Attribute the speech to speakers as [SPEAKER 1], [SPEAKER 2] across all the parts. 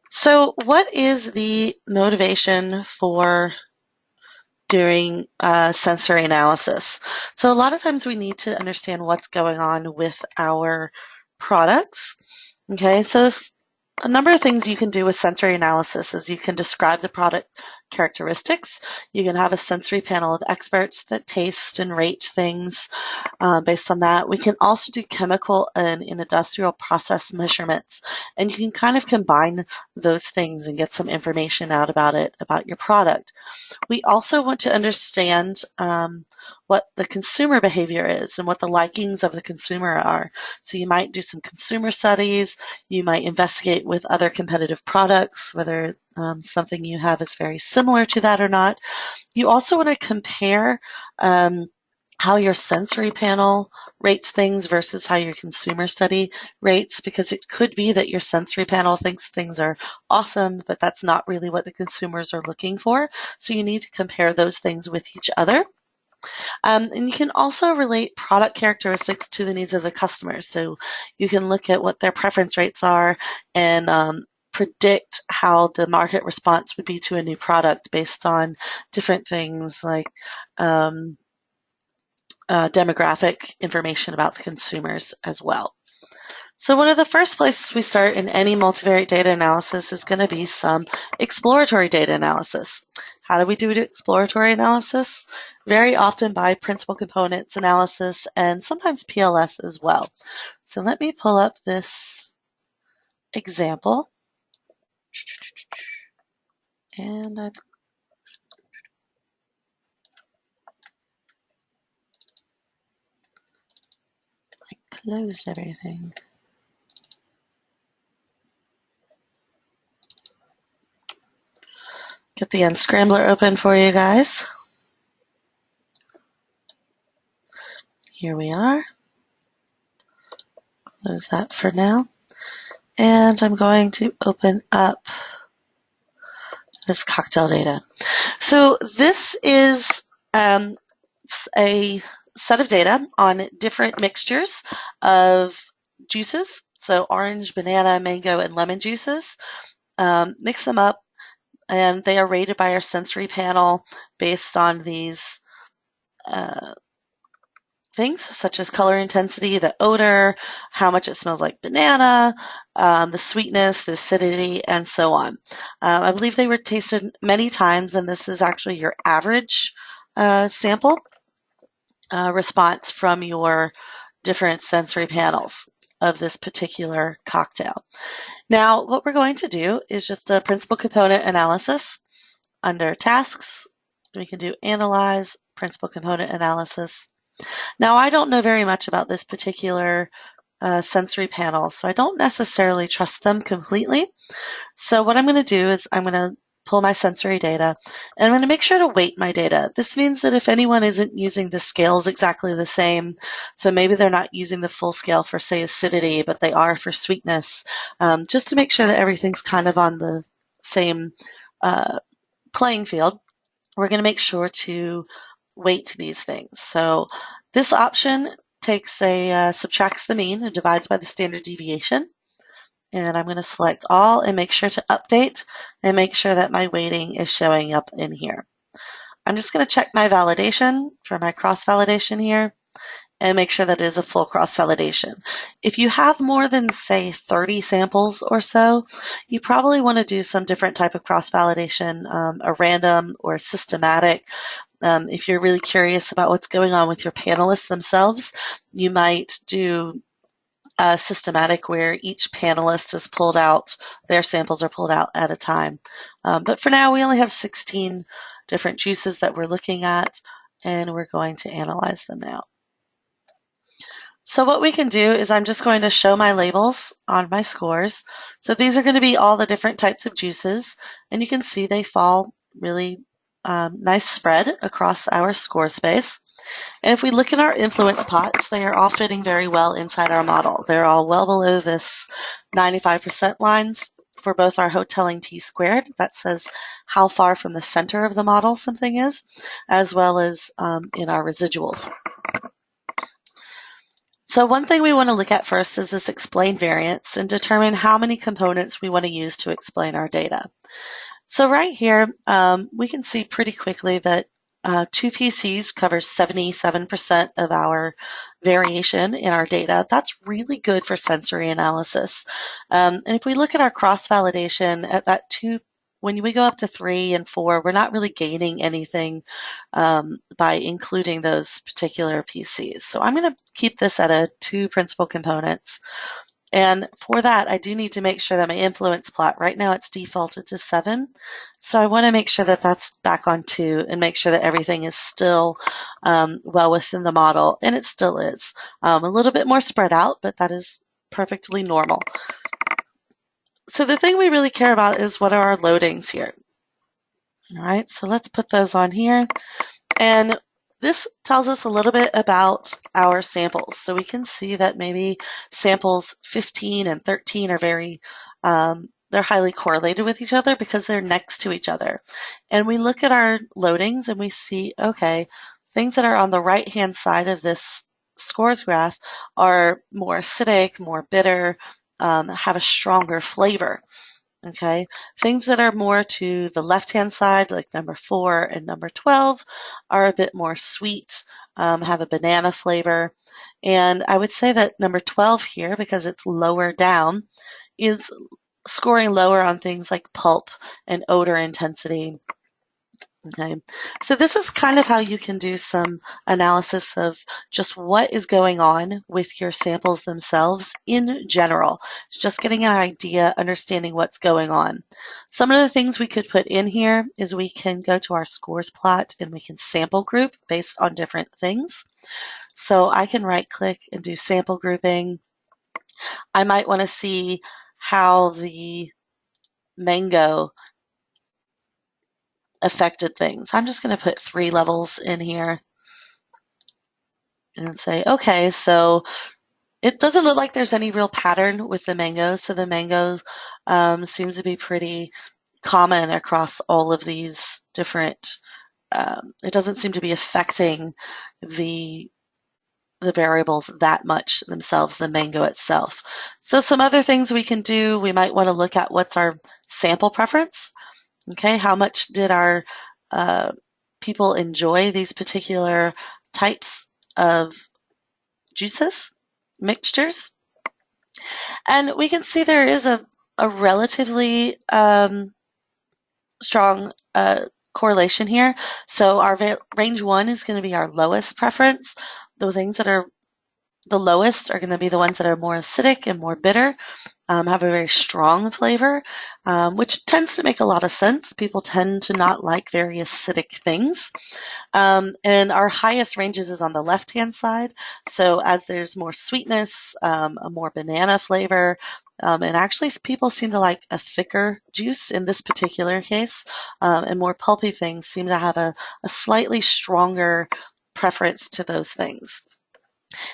[SPEAKER 1] So what is the motivation for doing sensory analysis? So a lot of times we need to understand what's going on with our products. Okay, so a number of things you can do with sensory analysis is you can describe the product characteristics. You can have a sensory panel of experts that taste and rate things based on that. We can also do chemical and industrial process measurements, and you can kind of combine those things and get some information out about it, about your product. We also want to understand what the consumer behavior is and what the likings of the consumer are. So you might do some consumer studies. You might investigate with other competitive products, whether something you have is very similar to that or not. You also want to compare how your sensory panel rates things versus how your consumer study rates, because it could be that your sensory panel thinks things are awesome, but that's not really what the consumers are looking for. So you need to compare those things with each other. And you can also relate product characteristics to the needs of the customer. So you can look at what their preference rates are and predict how the market response would be to a new product based on different things like demographic information about the consumers as well. So one of the first places we start in any multivariate data analysis is going to be some exploratory data analysis. How do we do exploratory analysis? Very often by principal components analysis and sometimes PLS as well. So let me pull up this example. And I closed everything. Get the unscrambler open for you guys. Here we are. Close that for now. And I'm going to open up this cocktail data. So this is a set of data on different mixtures of juices. So orange, banana, mango, and lemon juices. Mix them up, and they are rated by our sensory panel based on these things such as color intensity, the odor, how much it smells like banana, the sweetness, the acidity, and so on. I believe they were tasted many times, and this is actually your average sample response from your different sensory panels of this particular cocktail. Now, what we're going to do is just a principal component analysis. Under tasks, we can do analyze, principal component analysis. Now, I don't know very much about this particular sensory panel, so I don't necessarily trust them completely. So what I'm going to do is I'm going to pull my sensory data, and I'm going to make sure to weight my data. This means that if anyone isn't using the scales exactly the same, so maybe they're not using the full scale for, say, acidity, but they are for sweetness, just to make sure that everything's kind of on the same playing field, we're going to make sure to weight these things. So this option takes subtracts the mean and divides by the standard deviation. And I'm going to select all and make sure to update and make sure that my weighting is showing up in here. I'm just going to check my validation for my cross-validation here and make sure that it is a full cross-validation. If you have more than, say, 30 samples or so, you probably want to do some different type of cross-validation, a random or systematic. If you're really curious about what's going on with your panelists themselves, you might do systematic where each panelist is pulled out, their samples are pulled out at a time. But for now, we only have 16 different juices that we're looking at, and we're going to analyze them now. So what we can do is I'm just going to show my labels on my scores. So these are going to be all the different types of juices, and you can see they fall really nice spread across our score space. And if we look at our influence pots, they are all fitting very well inside our model. They're all well below this 95% lines for both our hoteling t-squared, that says how far from the center of the model something is, as well as in our residuals. So one thing we want to look at first is this explain variance and determine how many components we want to use to explain our data. So right here, we can see pretty quickly that 2 PCs covers 77% of our variation in our data. That's really good for sensory analysis. And if we look at our cross-validation at that 2, when we go up to 3 and 4, we're not really gaining anything by including those particular PCs. So I'm going to keep this at a 2 principal components. And for that, I do need to make sure that my influence plot, right now it's defaulted to 7. So I want to make sure that that's back on 2 and make sure that everything is still well within the model. And it still is. A little bit more spread out, but that is perfectly normal. So the thing we really care about is what are our loadings here. All right, so let's put those on here. And this tells us a little bit about our samples. So we can see that maybe samples 15 and 13 are they're highly correlated with each other because they're next to each other. And we look at our loadings and we see, okay, things that are on the right-hand side of this scores graph are more acidic, more bitter, have a stronger flavor. Okay, things that are more to the left-hand side, like number 4 and number 12, are a bit more sweet, have a banana flavor. And I would say that number 12 here, because it's lower down, is scoring lower on things like pulp and odor intensity. Okay, so this is kind of how you can do some analysis of just what is going on with your samples themselves in general. It's just getting an idea, understanding what's going on. Some of the things we could put in here is we can go to our scores plot and we can sample group based on different things. So I can right click and do sample grouping. I might want to see how the mango affected things. I'm just going to put 3 levels in here and say, okay, so it doesn't look like there's any real pattern with the mangoes. So the mango seems to be pretty common across all of these different, it doesn't seem to be affecting the variables that much themselves, the mango itself. So some other things we can do, we might want to look at what's our sample preference. Okay, how much did our people enjoy these particular types of juices, mixtures? And we can see there is a relatively strong correlation here. So our range 1 is going to be our lowest preference. The things that are the lowest are going to be the ones that are more acidic and more bitter, have a very strong flavor, which tends to make a lot of sense. People tend to not like very acidic things. And our highest ranges is on the left-hand side. So as there's more sweetness, a more banana flavor, and actually people seem to like a thicker juice in this particular case, and more pulpy things seem to have a slightly stronger preference to those things.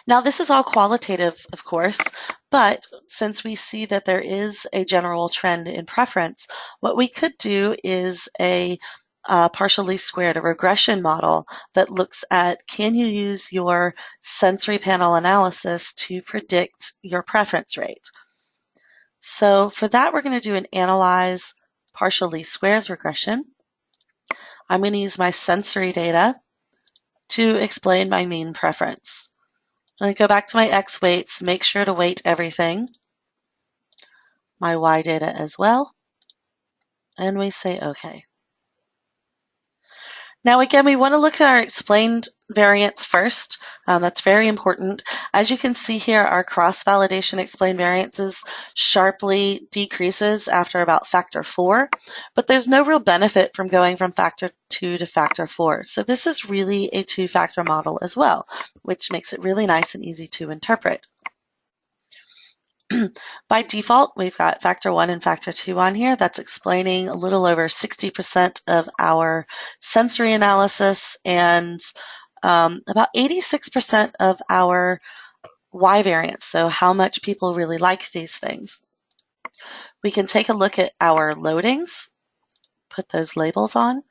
[SPEAKER 1] Now, this is all qualitative, of course, but since we see that there is a general trend in preference, what we could do is a partial least squared, a regression model that looks at, can you use your sensory panel analysis to predict your preference rate? So for that, we're going to do an analyze partial least squares regression. I'm going to use my sensory data to explain my mean preference. I'm going to go back to my X weights, make sure to weight everything, my Y data as well, and we say OK. Now again, we want to look at our explained variance first. That's very important. As you can see here, our cross-validation explained variances sharply decreases after about factor 4, but there's no real benefit from going from factor 2 to factor 4. So this is really a 2-factor model as well, which makes it really nice and easy to interpret. By default, we've got factor 1 and factor 2 on here. That's explaining a little over 60% of our sensory analysis and about 86% of our Y variance, so how much people really like these things. We can take a look at our loadings, put those labels on,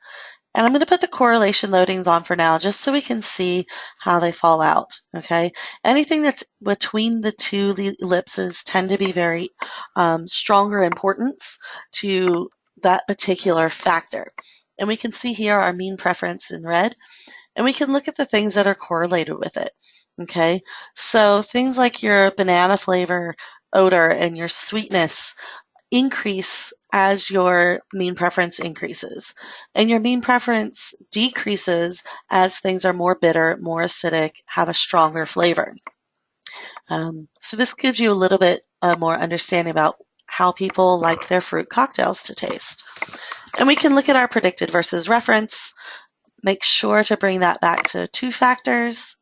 [SPEAKER 1] And I'm going to put the correlation loadings on for now just so we can see how they fall out, okay? Anything that's between the two ellipses tend to be very stronger importance to that particular factor. And we can see here our mean preference in red, and we can look at the things that are correlated with it, okay? So things like your banana flavor odor and your sweetness increase as your mean preference increases. And your mean preference decreases as things are more bitter, more acidic, have a stronger flavor. So this gives you a little bit more understanding about how people like their fruit cocktails to taste. And we can look at our predicted versus reference, make sure to bring that back to 2 factors.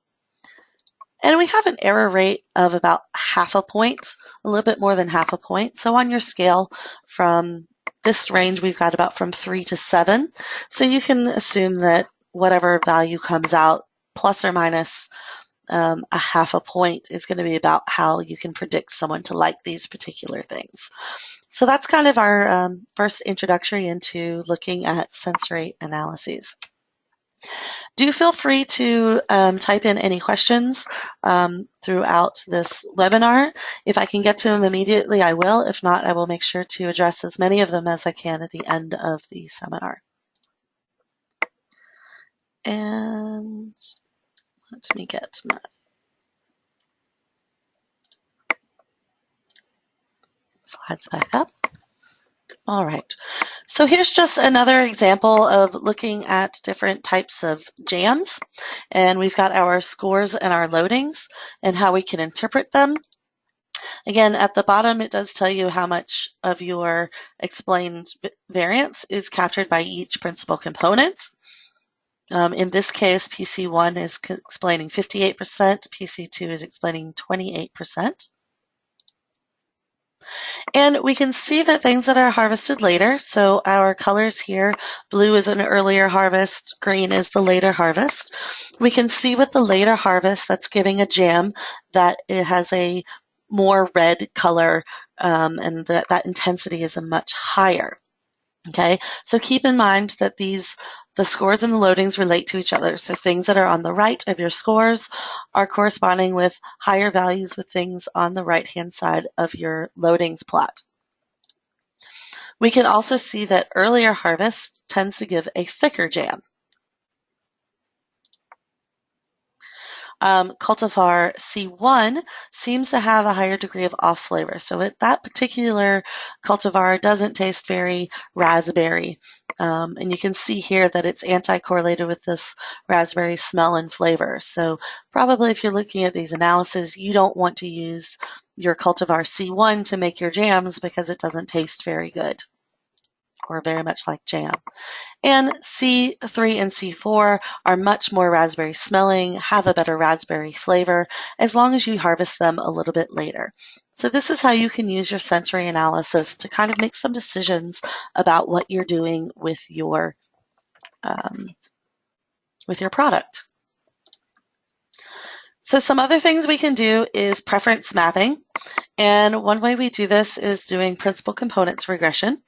[SPEAKER 1] And we have an error rate of about half a point, a little bit more than half a point. So on your scale from this range, we've got about from 3 to 7. So you can assume that whatever value comes out, plus or minus a half a point, is going to be about how you can predict someone to like these particular things. So that's kind of our first introductory into looking at sensory analyses. Do feel free to type in any questions throughout this webinar. If I can get to them immediately, I will. If not, I will make sure to address as many of them as I can at the end of the seminar. And let me get my slides back up. All right. So here's just another example of looking at different types of jams. And we've got our scores and our loadings and how we can interpret them. Again, at the bottom, it does tell you how much of your explained variance is captured by each principal component. In this case, PC1 is explaining 58%, PC2 is explaining 28%. And we can see that things that are harvested later, so our colors here, blue is an earlier harvest, green is the later harvest. We can see with the later harvest that's giving a jam that it has a more red color and that intensity is a much higher. Okay, so keep in mind that the scores and the loadings relate to each other. So things that are on the right of your scores are corresponding with higher values with things on the right-hand side of your loadings plot. We can also see that earlier harvest tends to give a thicker jam. Cultivar C1 seems to have a higher degree of off flavor. So that particular cultivar doesn't taste very raspberry. And you can see here that it's anti-correlated with this raspberry smell and flavor. So probably if you're looking at these analyses, you don't want to use your cultivar C1 to make your jams because it doesn't taste very good or very much like jam. And C3 and C4 are much more raspberry smelling, have a better raspberry flavor, as long as you harvest them a little bit later. So this is how you can use your sensory analysis to kind of make some decisions about what you're doing with your product. So some other things we can do is preference mapping. And one way we do this is doing principal components regression.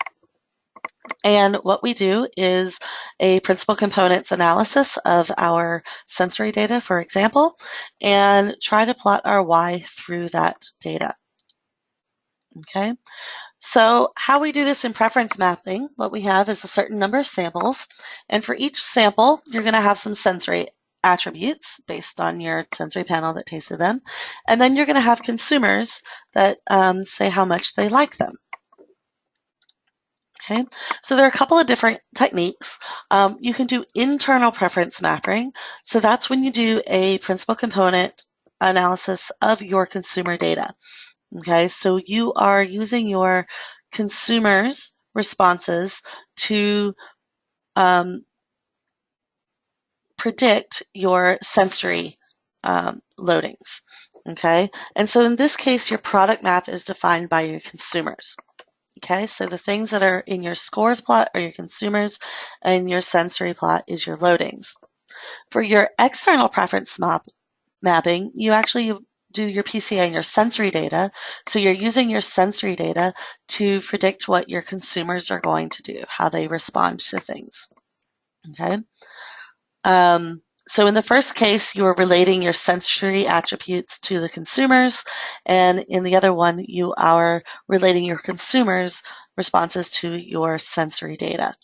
[SPEAKER 1] And what we do is a principal components analysis of our sensory data, for example, and try to plot our Y through that data. Okay, so how we do this in preference mapping, what we have is a certain number of samples, and for each sample, you're going to have some sensory attributes based on your sensory panel that tasted them, and then you're going to have consumers that say how much they like them. Okay, so there are a couple of different techniques. You can do internal preference mapping. So that's when you do a principal component analysis of your consumer data. Okay, so you are using your consumers' responses to predict your sensory loadings. Okay, and so in this case, your product map is defined by your consumers. Okay, so the things that are in your scores plot are your consumers, and your sensory plot is your loadings. For your external preference mapping, you actually do your PCA and your sensory data. So you're using your sensory data to predict what your consumers are going to do, how they respond to things. Okay. So in the first case, you are relating your sensory attributes to the consumers, and in the other one, you are relating your consumers' responses to your sensory data.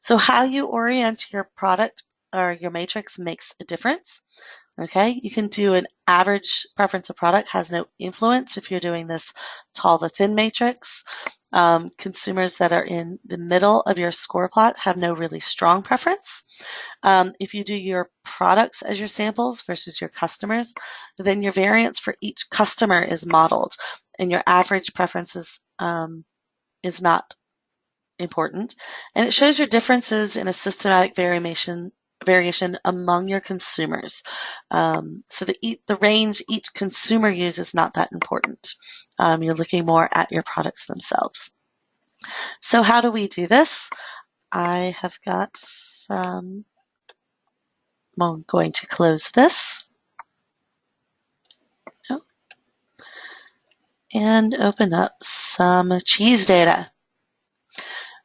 [SPEAKER 1] So how you orient your product or your matrix makes a difference. Okay, you can do an average preference of product has no influence if you're doing this tall to thin matrix. Consumers that are in the middle of your score plot have no really strong preference. If you do your products as your samples versus your customers, then your variance for each customer is modeled, and your average preferences is not important. And it shows your differences in a systematic variation among your consumers. So the range each consumer uses is not that important. You're looking more at your products themselves. So how do we do this? I have got some. I'm going to close this. And open up some cheese data.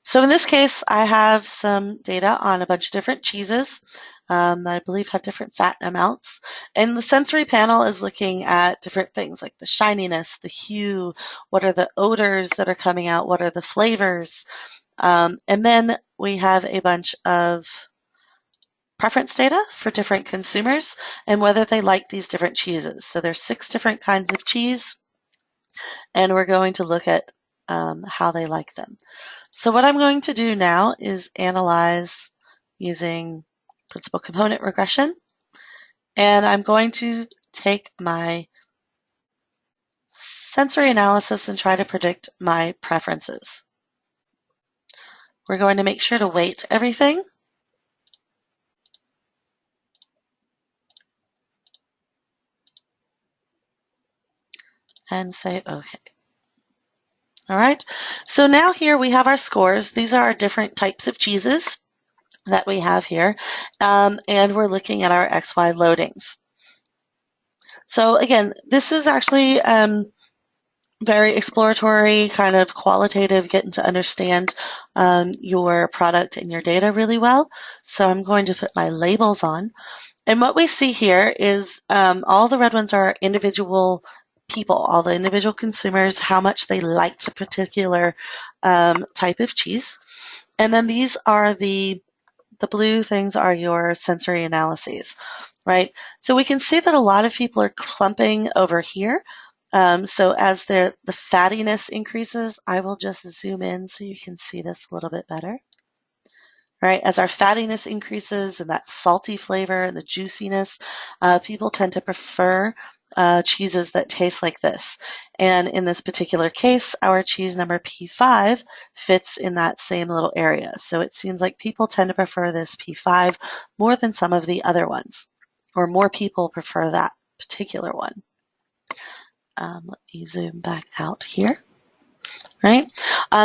[SPEAKER 1] So in this case, I have some data on a bunch of different cheeses that I believe have different fat amounts. And the sensory panel is looking at different things like the shininess, the hue, what are the odors that are coming out, what are the flavors. And then we have a bunch of preference data for different consumers and whether they like these different cheeses. So there's 6 different kinds of cheese, and we're going to look at how they like them. So what I'm going to do now is analyze using principal component regression, and I'm going to take my sensory analysis and try to predict my preferences. We're going to make sure to weight everything. And say OK. All right, so now here we have our scores. These are our different types of cheeses that we have here, and we're looking at our XY loadings. So again, this is actually very exploratory, kind of qualitative, getting to understand your product and your data really well. So I'm going to put my labels on. And what we see here is all the red ones are individual people, all the individual consumers, how much they liked a particular type of cheese. And then these are the blue things are your sensory analyses, right? So we can see that a lot of people are clumping over here. So as the fattiness increases, I will just zoom in so you can see this a little bit better. Right, as our fattiness increases and that salty flavor and the juiciness, people tend to prefer cheeses that taste like this. And in this particular case, our cheese number P5 fits in that same little area. So it seems like people tend to prefer this P5 more than some of the other ones, or more people prefer that particular one. Let me zoom back out here. Right?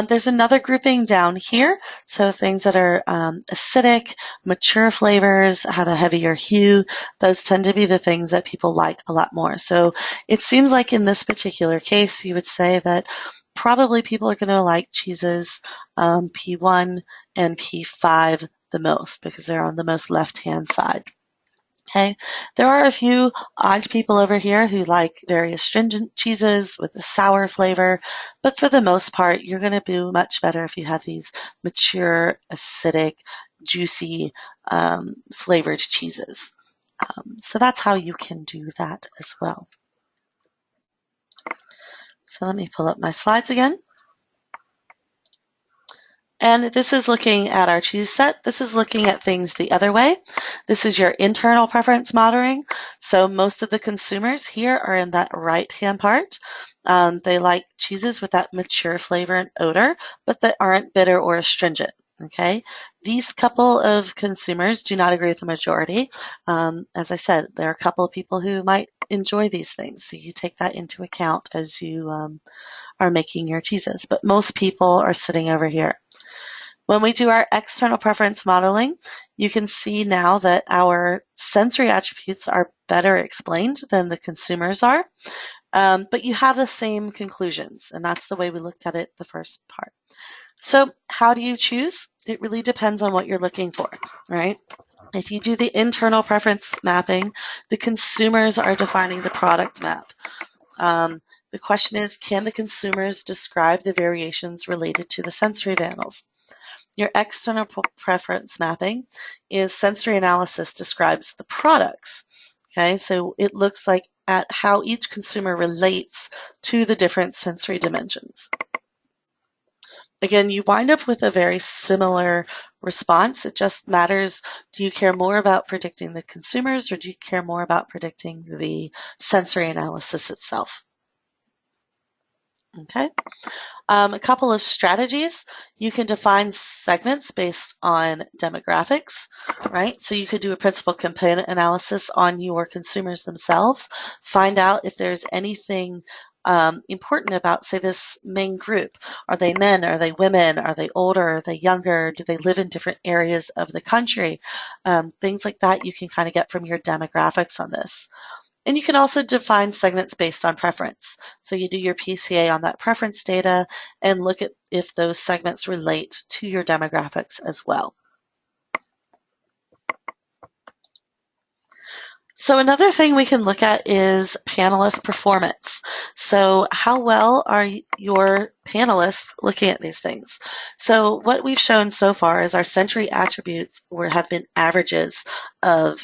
[SPEAKER 1] There's another grouping down here. So things that are acidic, mature flavors, have a heavier hue, those tend to be the things that people like a lot more. So it seems like in this particular case, you would say that probably people are going to like cheeses P1 and P5 the most because they're on the most left-hand side. Okay, there are a few odd people over here who like very astringent cheeses with a sour flavor, but for the most part, you're going to do much better if you have these mature, acidic, juicy, flavored cheeses. So that's how you can do that as well. So let me pull up my slides again. And this is looking at our cheese set. This is looking at things the other way. This is your internal preference modeling. So most of the consumers here are in that right-hand part. They like cheeses with that mature flavor and odor, but that aren't bitter or astringent. Okay, these couple of consumers do not agree with the majority. As I said, there are a couple of people who might enjoy these things, so you take that into account as you are making your cheeses. But most people are sitting over here. When we do our external preference modeling, you can see now that our sensory attributes are better explained than the consumers are, but you have the same conclusions, and that's the way we looked at it the first part. So how do you choose? It really depends on what you're looking for, right? If you do the internal preference mapping, the consumers are defining the product map. The question is, can the consumers describe the variations related to the sensory panels? Your external preference mapping is sensory analysis describes the products. Okay, so it looks like at how each consumer relates to the different sensory dimensions. Again, you wind up with a very similar response. It just matters, do you care more about predicting the consumers or do you care more about predicting the sensory analysis itself? Okay. A couple of strategies. You can define segments based on demographics, right? So you could do a principal component analysis on your consumers themselves, find out if there's anything important about, say, this main group. Are they men? Are they women? Are they older? Are they younger? Do they live in different areas of the country? Things like that you can kind of get from your demographics on this. And you can also define segments based on preference. So you do your PCA on that preference data and look at if those segments relate to your demographics as well. So another thing we can look at is panelist performance. So how well are your panelists looking at these things? So what we've shown so far is our sensory attributes have been averages of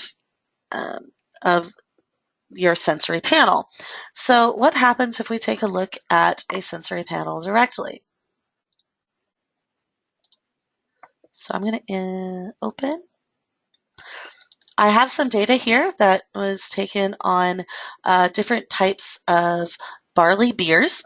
[SPEAKER 1] your sensory panel. So what happens if we take a look at a sensory panel directly? So I'm going to open. I have some data here that was taken on different types of barley beers.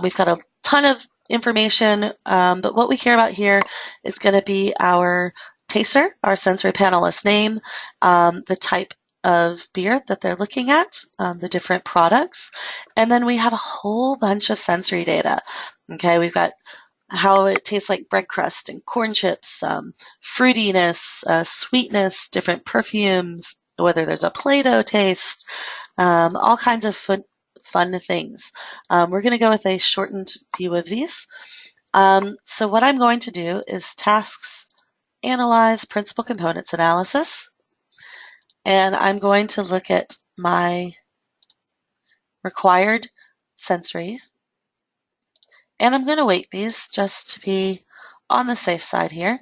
[SPEAKER 1] We've got a ton of information, but what we care about here is going to be our taster, our sensory panelist name, the type of beer that they're looking at, the different products, and then we have a whole bunch of sensory data. Okay, we've got how it tastes like bread crust and corn chips, fruitiness, sweetness, different perfumes, whether there's a Play-Doh taste, all kinds of fun things. We're going to go with a shortened view of these. So what I'm going to do is tasks, analyze, principal components analysis, and I'm going to look at my required sensories. And I'm going to weight these just to be on the safe side here.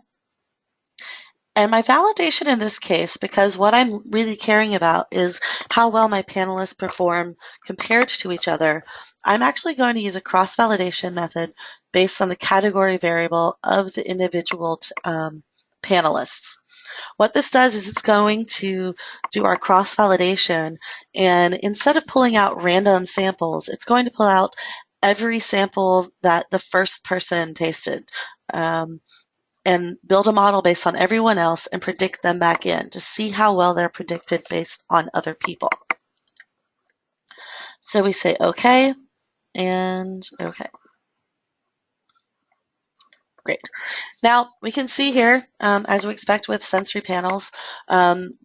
[SPEAKER 1] And my validation in this case, because what I'm really caring about is how well my panelists perform compared to each other, I'm actually going to use a cross-validation method based on the category variable of the individual panelists. What this does is it's going to do our cross-validation, and instead of pulling out random samples, it's going to pull out every sample that the first person tasted and build a model based on everyone else and predict them back in to see how well they're predicted based on other people. So we say OK and OK. Great. Now we can see here, as we expect with sensory panels,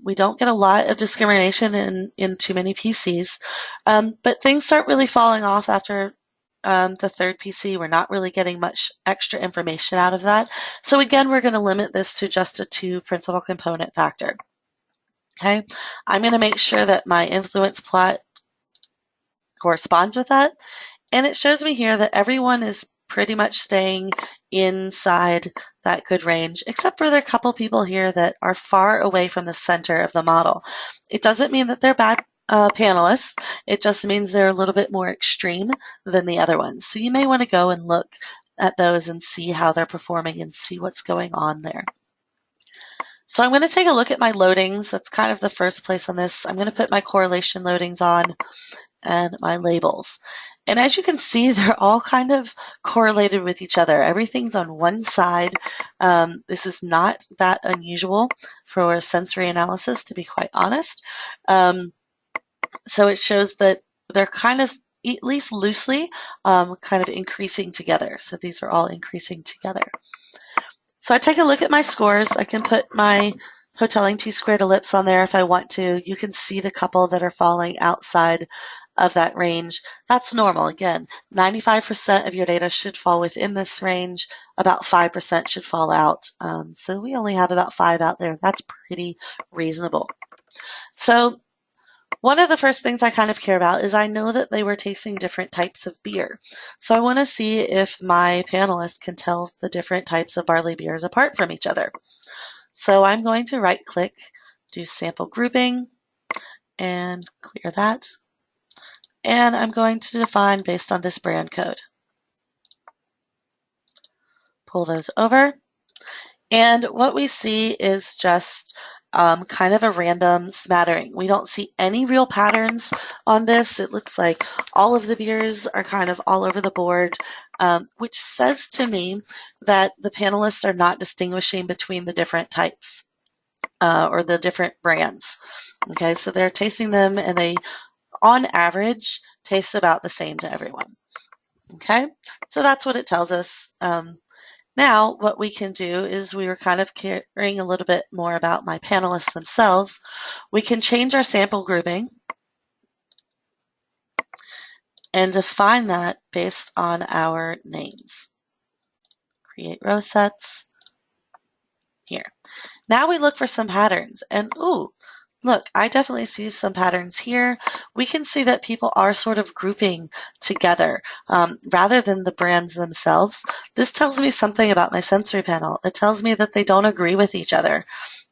[SPEAKER 1] we don't get a lot of discrimination in too many PCs, but things start really falling off after the third PC. We're not really getting much extra information out of that. So again, we're going to limit this to just a 2 principal component factor. Okay, I'm going to make sure that my influence plot corresponds with that. And it shows me here that everyone is pretty much staying inside that good range, except for there are a couple people here that are far away from the center of the model. It doesn't mean that they're bad panelists. It just means they're a little bit more extreme than the other ones. So you may want to go and look at those and see how they're performing and see what's going on there. So I'm going to take a look at my loadings. That's kind of the first place on this. I'm going to put my correlation loadings on and my labels. And as you can see, they're all kind of correlated with each other. Everything's on one side. This is not that unusual for sensory analysis, to be quite honest. So it shows that they're kind of, at least loosely, kind of increasing together. So these are all increasing together. So I take a look at my scores. I can put my Hotelling T-squared ellipse on there if I want to. You can see the couple that are falling outside of that range. That's normal. Again, 95% of your data should fall within this range. About 5% should fall out. So we only have about 5 out there. That's pretty reasonable. So one of the first things I kind of care about is I know that they were tasting different types of beer. So I want to see if my panelists can tell the different types of barley beers apart from each other. So I'm going to right click, do sample grouping, and clear that. And I'm going to define based on this brand code. Pull those over. And what we see is just kind of a random smattering. We don't see any real patterns on this. It looks like all of the beers are kind of all over the board, which says to me that the panelists are not distinguishing between the different types or the different brands. Okay, so they're tasting them and they, on average, taste about the same to everyone. Okay, so that's what it tells us. Now, what we can do is we were kind of caring a little bit more about my panelists themselves. We can change our sample grouping and define that based on our names. Create row sets here. Now we look for some patterns and ooh, look, I definitely see some patterns here. We can see that people are sort of grouping together rather than the brands themselves. This tells me something about my sensory panel. It tells me that they don't agree with each other.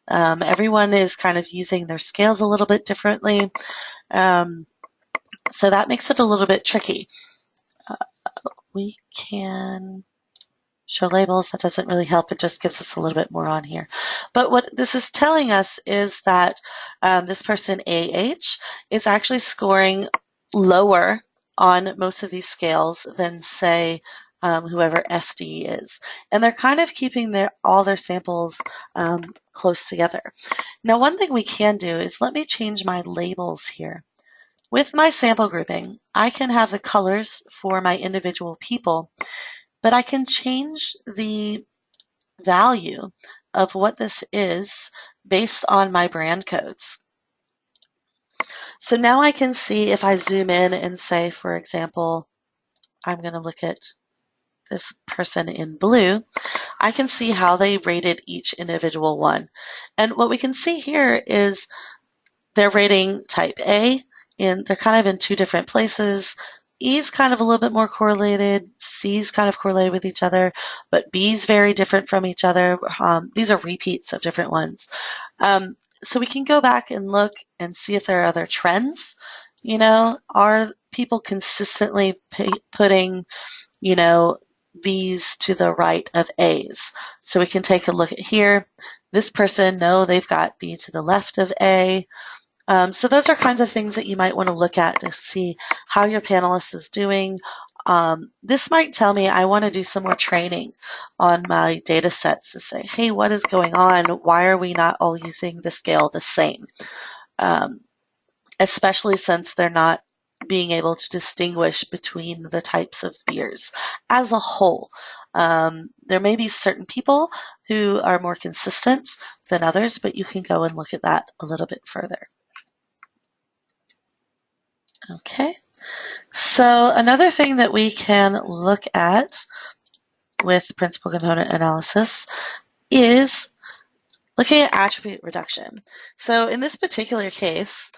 [SPEAKER 1] Everyone is kind of using their scales a little bit differently. So that makes it a little bit tricky. We can show labels. That doesn't really help. It just gives us a little bit more on here. But what this is telling us is that this person AH is actually scoring lower on most of these scales than, say, whoever SD is. And they're kind of keeping all their samples close together. Now, one thing we can do is let me change my labels here. With my sample grouping, I can have the colors for my individual people, but I can change the value of what this is based on my brand codes. So now I can see if I zoom in and say, for example, I'm going to look at this person in blue, I can see how they rated each individual one. And what we can see here is they're rating type A, and they're kind of in two different places. E's kind of a little bit more correlated, C's kind of correlated with each other, but B's very different from each other. These are repeats of different ones. So we can go back and look and see if there are other trends. You know, are people consistently putting, you know, B's to the right of A's? So we can take a look at here. This person, no, they've got B to the left of A. So those are kinds of things that you might want to look at to see how your panelist is doing. This might tell me I want to do some more training on my data sets to say, hey, what is going on? Why are we not all using the scale the same? Especially since they're not being able to distinguish between the types of beers as a whole. There may be certain people who are more consistent than others, but you can go and look at that a little bit further. Okay, so another thing that we can look at with principal component analysis is looking at attribute reduction. So in this particular case,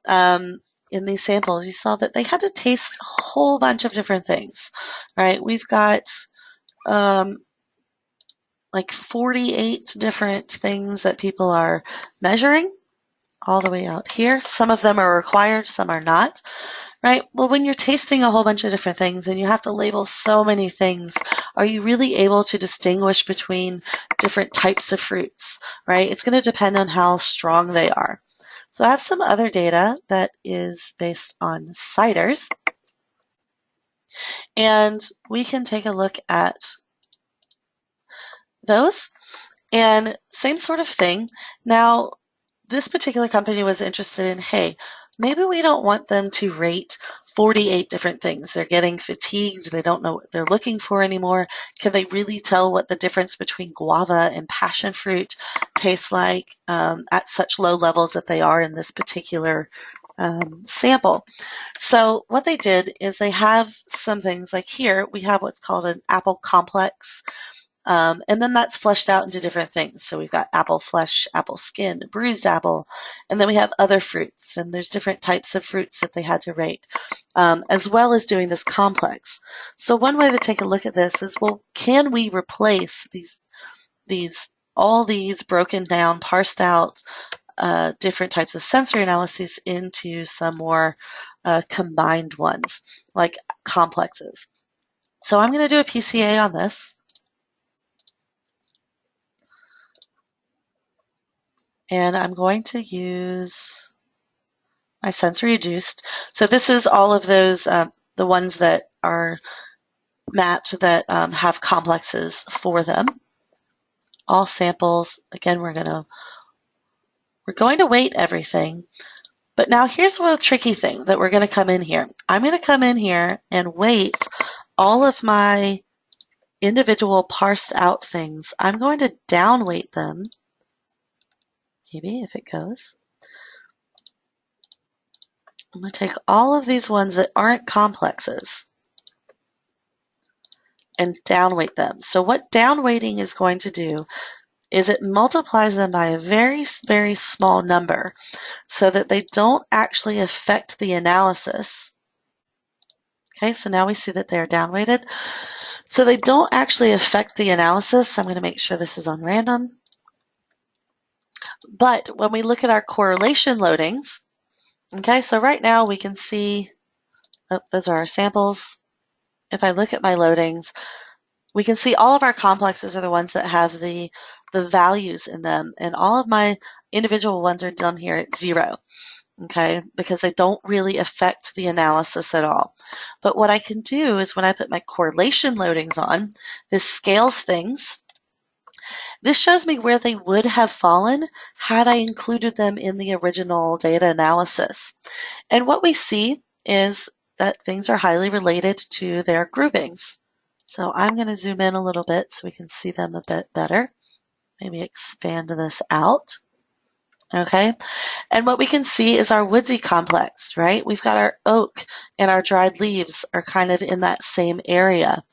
[SPEAKER 1] in these samples, you saw that they had to taste a whole bunch of different things, right? We've got like 48 different things that people are measuring all the way out here. Some of them are required, some are not, right? Well, when you're tasting a whole bunch of different things and you have to label so many things, are you really able to distinguish between different types of fruits, right? It's going to depend on how strong they are. So I have some other data that is based on ciders, and we can take a look at those. And same sort of thing. Now, this particular company was interested in, hey, maybe we don't want them to rate 48 different things. They're getting fatigued. They don't know what they're looking for anymore. Can they really tell what the difference between guava and passion fruit tastes like at such low levels that they are in this particular sample. So what they did is they have some things like here, we have what's called an apple complex. And then that's fleshed out into different things. So we've got apple flesh, apple skin, bruised apple, and then we have other fruits. And there's different types of fruits that they had to rate, as well as doing this complex. So one way to take a look at this is, well, can we replace all these broken down, parsed out, different types of sensory analyses into some more combined ones, like complexes? So I'm going to do a PCA on this. And I'm going to use my sensory reduced. So this is all of those, the ones that are mapped that have complexes for them. All samples. Again, we're going to weight everything. But now here's a tricky thing that we're going to come in here. I'm going to come in here and weight all of my individual parsed out things. I'm going to downweight them. Maybe if it goes. I'm going to take all of these ones that aren't complexes and downweight them. So what downweighting is going to do is it multiplies them by a very, very small number so that they don't actually affect the analysis. Okay, so now we see that they're downweighted. So they don't actually affect the analysis. I'm going to make sure this is on random. But when we look at our correlation loadings, okay, so right now we can see, those are our samples. If I look at my loadings, we can see all of our complexes are the ones that have the values in them, and all of my individual ones are done here at 0, okay, because they don't really affect the analysis at all. But what I can do is when I put my correlation loadings on, this scales things. This shows me where they would have fallen had I included them in the original data analysis. And what we see is that things are highly related to their groupings. So I'm going to zoom in a little bit so we can see them a bit better. Maybe expand this out. Okay, and what we can see is our woodsy complex, right? We've got our oak and our dried leaves are kind of in that same area.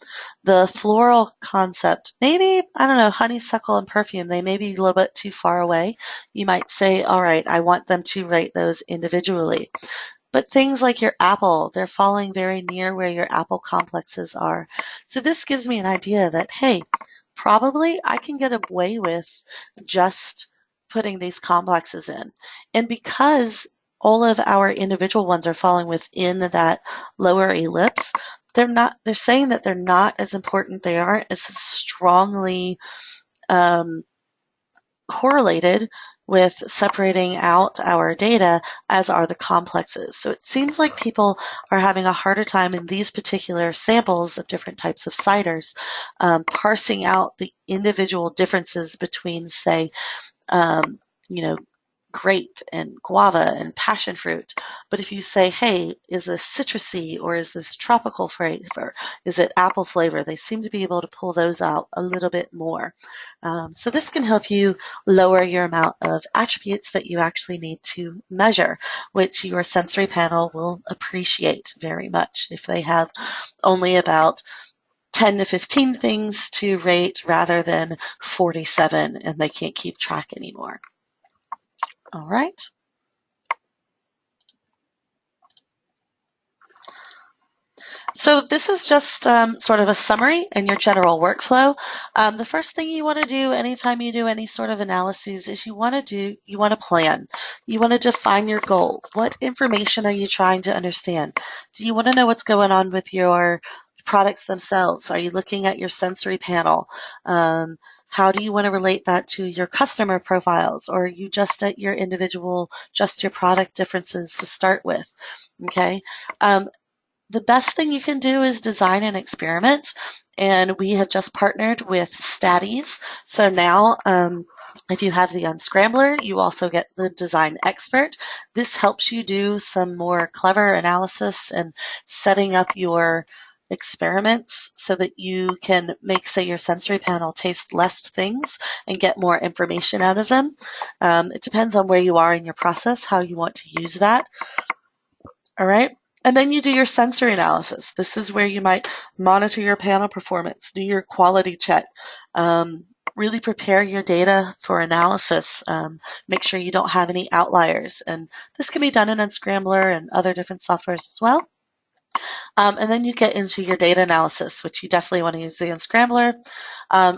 [SPEAKER 1] The floral concept, maybe, I don't know, honeysuckle and perfume, they may be a little bit too far away. You might say, all right, I want them to rate those individually. But things like your apple, they're falling very near where your apple complexes are. So this gives me an idea that, hey, probably I can get away with just putting these complexes in. And because all of our individual ones are falling within that lower ellipse, they're saying that they're not as important, they aren't as strongly correlated with separating out our data as are the complexes. So it seems like people are having a harder time in these particular samples of different types of ciders parsing out the individual differences between, say, grape and guava and passion fruit. But if you say, hey, is this citrusy or is this tropical flavor? Is it apple flavor? They seem to be able to pull those out a little bit more. So this can help you lower your amount of attributes that you actually need to measure, which your sensory panel will appreciate very much if they have only about 10 to 15 things to rate rather than 47 and they can't keep track anymore. All right. So this is just sort of a summary and your general workflow. The first thing you want to do anytime you do any sort of analyses is you want to plan. You want to define your goal. What information are you trying to understand? Do you want to know what's going on with your products themselves? Are you looking at your sensory panel? How do you want to relate that to your customer profiles? Or are you just at your individual, just your product differences to start with? Okay. The best thing you can do is design an experiment. And we have just partnered with Staties. So now, if you have the Unscrambler, you also get the Design Expert. This helps you do some more clever analysis and setting up your experiments so that you can make, say, your sensory panel taste less things and get more information out of them. It depends on where you are in your process, how you want to use that. All right. And then you do your sensory analysis. This is where you might monitor your panel performance, do your quality check, really prepare your data for analysis. Make sure you don't have any outliers. And this can be done in Unscrambler and other different softwares as well. And then you get into your data analysis, which you definitely want to use the Unscrambler.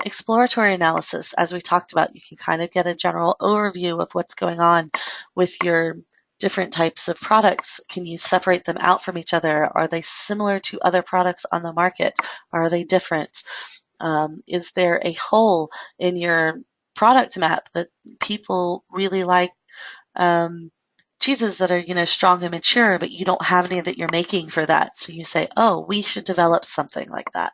[SPEAKER 1] Exploratory analysis, as we talked about, you can kind of get a general overview of what's going on with your different types of products. Can you separate them out from each other? Are they similar to other products on the market? Are they different? Is there a hole in your product map that people really like? Cheeses that are, strong and mature, but you don't have any that you're making for that. So you say, oh, we should develop something like that.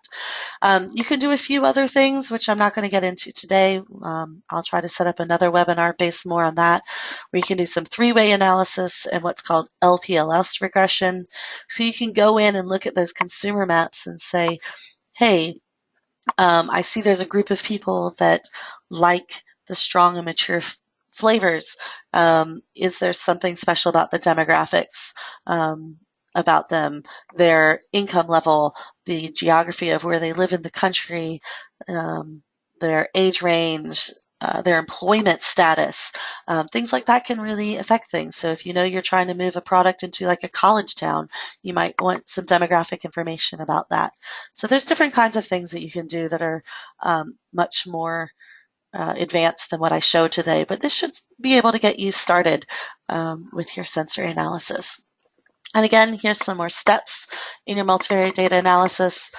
[SPEAKER 1] You can do a few other things, which I'm not going to get into today. I'll try to set up another webinar based more on that, where you can do some three-way analysis and what's called LPLS regression. So you can go in and look at those consumer maps and say, hey, I see there's a group of people that like the strong and mature flavors. Is there something special about the demographics, about them, their income level, the geography of where they live in the country, their age range, their employment status? Things like that can really affect things. So if you know you're trying to move a product into like a college town, you might want some demographic information about that. So there's different kinds of things that you can do that are much more advanced than what I showed today, but this should be able to get you started with your sensory analysis. And again, here's some more steps in your multivariate data analysis.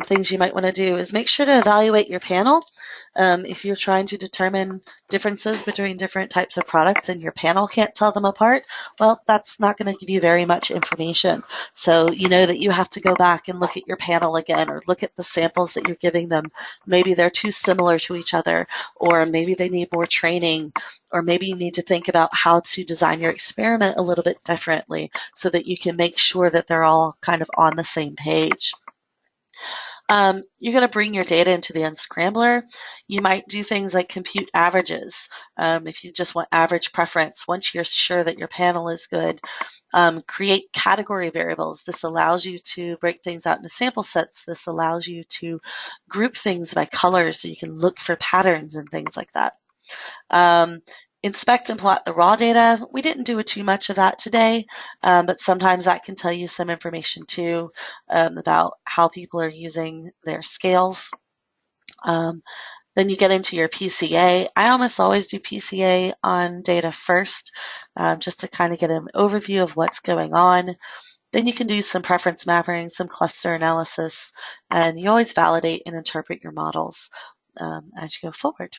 [SPEAKER 1] Things you might want to do is make sure to evaluate your panel. If you're trying to determine differences between different types of products and your panel can't tell them apart, well, that's not going to give you very much information. So you know that you have to go back and look at your panel again, or look at the samples that you're giving them. Maybe they're too similar to each other, or maybe they need more training, or maybe you need to think about how to design your experiment a little bit differently so that you can make sure that they're all kind of on the same page. You're going to bring your data into the Unscrambler. You might do things like compute averages. If you just want average preference, once you're sure that your panel is good, create category variables. This allows you to break things out into sample sets. This allows you to group things by color so you can look for patterns and things like that. Inspect and plot the raw data. We didn't do too much of that today, but sometimes that can tell you some information too about how people are using their scales. Then you get into your PCA. I almost always do PCA on data first, just to kind of get an overview of what's going on. Then you can do some preference mapping, some cluster analysis, and you always validate and interpret your models as you go forward.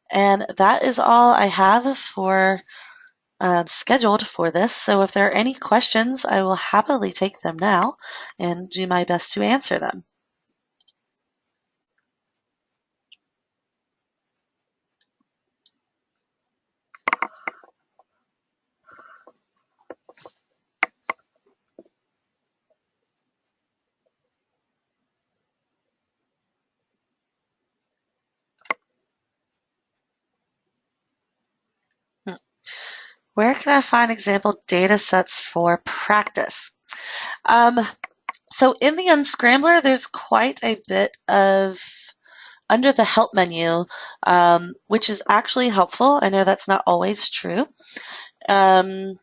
[SPEAKER 1] And that is all I have for scheduled for this. So if there are any questions, I will happily take them now and do my best to answer them. Where can I find example data sets for practice? So in the Unscrambler, there's quite a bit of under the help menu, which is actually helpful. I know that's not always true. Give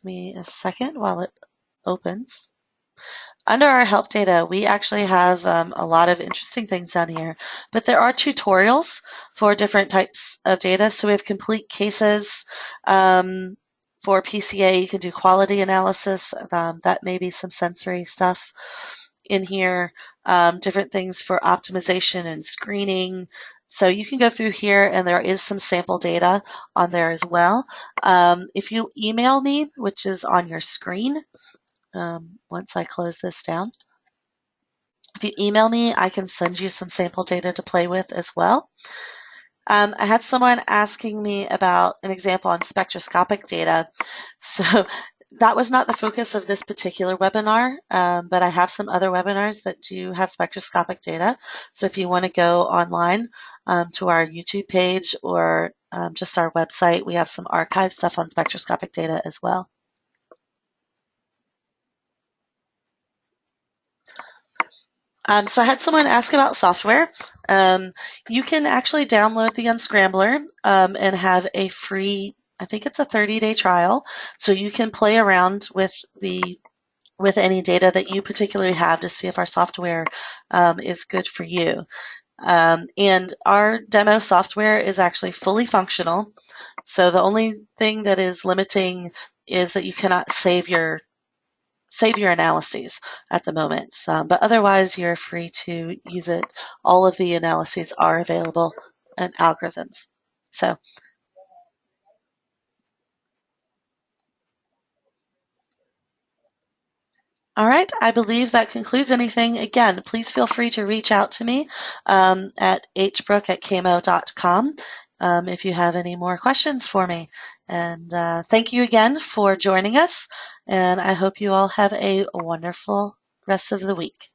[SPEAKER 1] me a second while it opens. Under our help data, we actually have a lot of interesting things down here, but there are tutorials for different types of data. So we have complete cases. For PCA, you can do quality analysis. That may be some sensory stuff in here. Different things for optimization and screening. So you can go through here, and there is some sample data on there as well. If you email me, which is on your screen, once I close this down. If you email me, I can send you some sample data to play with as well. I had someone asking me about an example on spectroscopic data. So that was not the focus of this particular webinar, but I have some other webinars that do have spectroscopic data. So if you want to go online to our YouTube page or just our website, we have some archive stuff on spectroscopic data as well. So I had someone ask about software. You can actually download the Unscrambler and have a free, I think it's a 30-day trial, so you can play around with any data that you particularly have to see if our software is good for you. And our demo software is actually fully functional. So the only thing that is limiting is that you cannot save your analyses at the moment. But otherwise, you're free to use it. All of the analyses are available and algorithms. So, all right, I believe that concludes anything. Again, please feel free to reach out to me at hbrook@camo.com if you have any more questions for me. And thank you again for joining us, and I hope you all have a wonderful rest of the week.